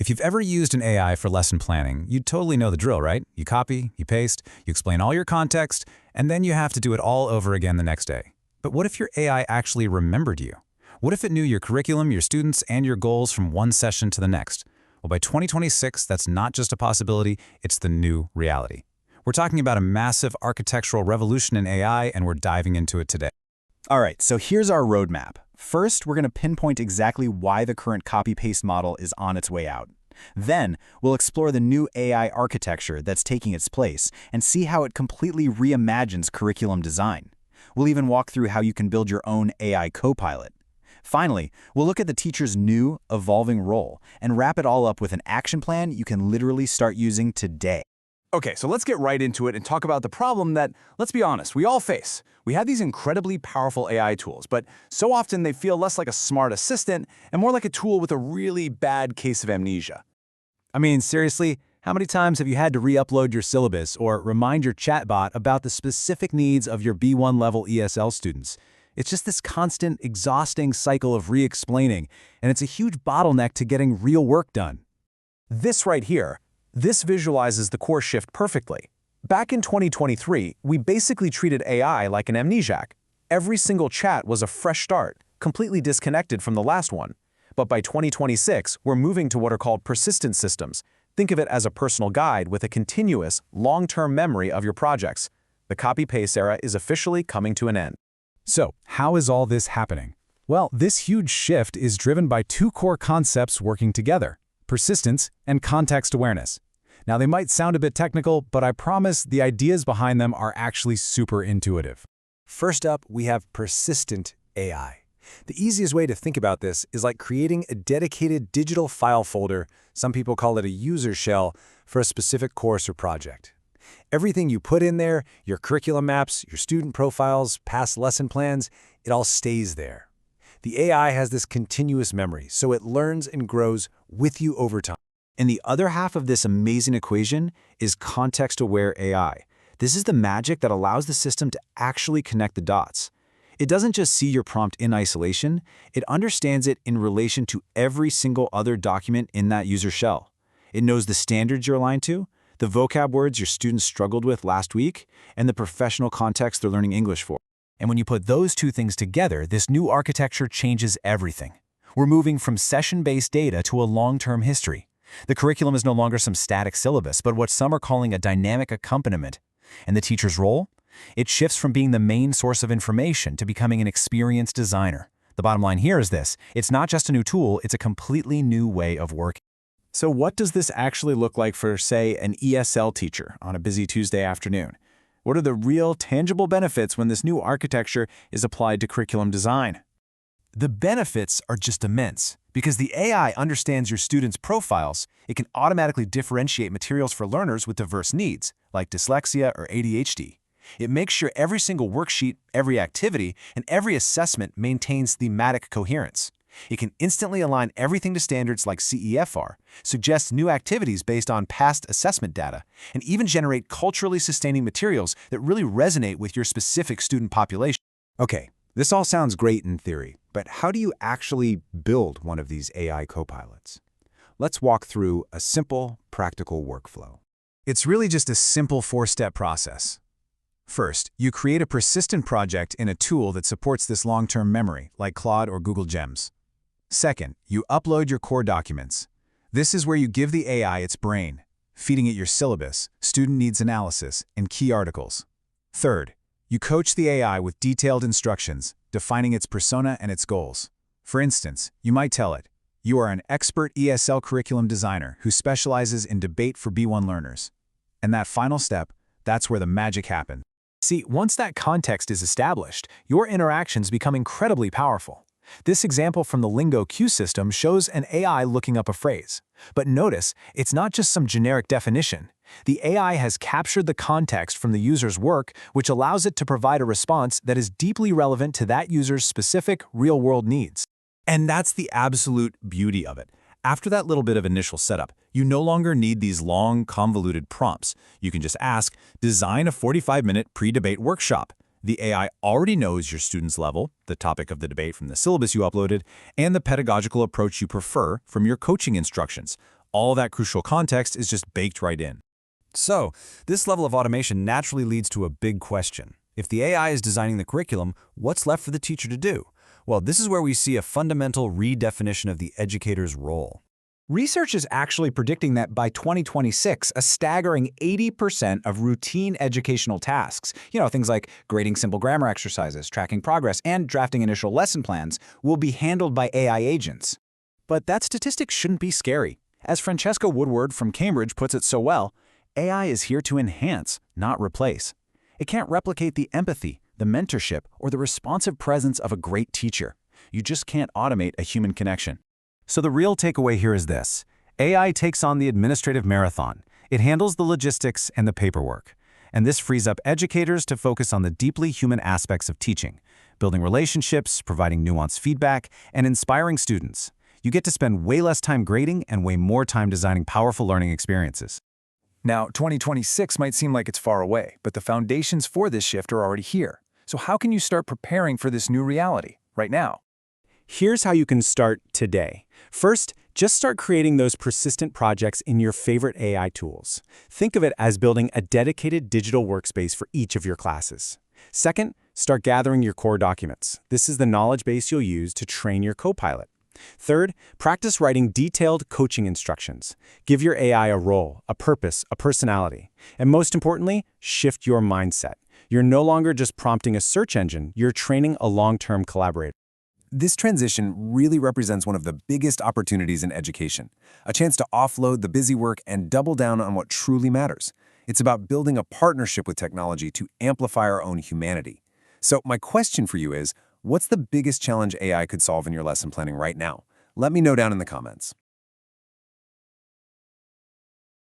If you've ever used an AI for lesson planning, you totally know the drill, right? You copy, you paste, you explain all your context, and then you have to do it all over again the next day. But what if your AI actually remembered you? What if it knew your curriculum, your students, and your goals from one session to the next? Well, by 2026, that's not just a possibility, it's the new reality. We're talking about a massive architectural revolution in AI, and we're diving into it today. All right, so here's our roadmap. First, we're going to pinpoint exactly why the current copy-paste model is on its way out. Then, we'll explore the new AI architecture that's taking its place and see how it completely reimagines curriculum design. We'll even walk through how you can build your own AI copilot. Finally, we'll look at the teacher's new, evolving role and wrap it all up with an action plan you can literally start using today. Okay, so let's get right into it and talk about the problem that, let's be honest, we all face. We have these incredibly powerful AI tools, but so often they feel less like a smart assistant and more like a tool with a really bad case of amnesia. I mean, seriously, how many times have you had to re-upload your syllabus or remind your chatbot about the specific needs of your B1 level ESL students? It's just this constant, exhausting cycle of re-explaining, and it's a huge bottleneck to getting real work done. This right here, this visualizes the course shift perfectly. Back in 2023, we basically treated AI like an amnesiac. Every single chat was a fresh start, completely disconnected from the last one. But by 2026, we're moving to what are called persistent systems. Think of it as a personal guide with a continuous, long-term memory of your projects. The copy-paste era is officially coming to an end. So, how is all this happening? Well, this huge shift is driven by two core concepts working together: persistence and context awareness. Now, they might sound a bit technical, but I promise the ideas behind them are actually super intuitive. First up, we have persistent AI. The easiest way to think about this is like creating a dedicated digital file folder, some people call it a user shell, for a specific course or project. Everything you put in there, your curriculum maps, your student profiles, past lesson plans, it all stays there. The AI has this continuous memory, so it learns and grows with you over time. And the other half of this amazing equation is context-aware AI. This is the magic that allows the system to actually connect the dots. It doesn't just see your prompt in isolation, it understands it in relation to every single other document in that user shell. It knows the standards you're aligned to, the vocab words your students struggled with last week, and the professional context they're learning English for. And when you put those two things together, this new architecture changes everything. We're moving from session-based data to a long-term history. The curriculum is no longer some static syllabus, but what some are calling a dynamic accompaniment. And the teacher's role? It shifts from being the main source of information to becoming an experienced designer. The bottom line here is this: it's not just a new tool, it's a completely new way of working. So what does this actually look like for, say, an ESL teacher on a busy Tuesday afternoon? What are the real, tangible benefits when this new architecture is applied to curriculum design? The benefits are just immense. Because the AI understands your students' profiles, it can automatically differentiate materials for learners with diverse needs, like dyslexia or ADHD. It makes sure every single worksheet, every activity, and every assessment maintains thematic coherence. It can instantly align everything to standards like CEFR, suggest new activities based on past assessment data, and even generate culturally sustaining materials that really resonate with your specific student population. Okay, this all sounds great in theory, but how do you actually build one of these AI copilots? Let's walk through a simple, practical workflow. It's really just a simple four-step process. First, you create a persistent project in a tool that supports this long-term memory, like Claude or Google Gems. Second, you upload your core documents. This is where you give the AI its brain, feeding it your syllabus, student needs analysis, and key articles. Third, you coach the AI with detailed instructions, defining its persona and its goals. For instance, you might tell it, "You are an expert ESL curriculum designer who specializes in debate for B1 learners." And that final step, that's where the magic happens. See, once that context is established, your interactions become incredibly powerful. This example from the Lingo Q system shows an AI looking up a phrase. But notice, it's not just some generic definition. The AI has captured the context from the user's work, which allows it to provide a response that is deeply relevant to that user's specific, real-world needs. And that's the absolute beauty of it. After that little bit of initial setup, you no longer need these long, convoluted prompts. You can just ask, "Design a 45-minute pre-debate workshop." The AI already knows your student's level, the topic of the debate from the syllabus you uploaded, and the pedagogical approach you prefer from your coaching instructions, All that crucial context is just baked right in. So, this level of automation naturally leads to a big question. If the AI is designing the curriculum, what's left for the teacher to do? Well, this is where we see a fundamental redefinition of the educator's role. Research is actually predicting that by 2026, a staggering 80% of routine educational tasks, things like grading simple grammar exercises, tracking progress, and drafting initial lesson plans, will be handled by AI agents. But that statistic shouldn't be scary. As Francesca Woodward from Cambridge puts it so well, AI is here to enhance, not replace. It can't replicate the empathy, the mentorship, or the responsive presence of a great teacher. You just can't automate a human connection. So the real takeaway here is this. AI takes on the administrative marathon. It handles the logistics and the paperwork. And this frees up educators to focus on the deeply human aspects of teaching, building relationships, providing nuanced feedback, and inspiring students. You get to spend way less time grading and way more time designing powerful learning experiences. Now, 2026 might seem like it's far away, but the foundations for this shift are already here. So how can you start preparing for this new reality right now? Here's how you can start today. First, just start creating those persistent projects in your favorite AI tools. Think of it as building a dedicated digital workspace for each of your classes. Second, start gathering your core documents. This is the knowledge base you'll use to train your co-pilot. Third, practice writing detailed coaching instructions. Give your AI a role, a purpose, a personality. And most importantly, shift your mindset. You're no longer just prompting a search engine, you're training a long-term collaborator. This transition really represents one of the biggest opportunities in education, a chance to offload the busy work and double down on what truly matters. It's about building a partnership with technology to amplify our own humanity. So my question for you is, what's the biggest challenge AI could solve in your lesson planning right now? Let me know down in the comments.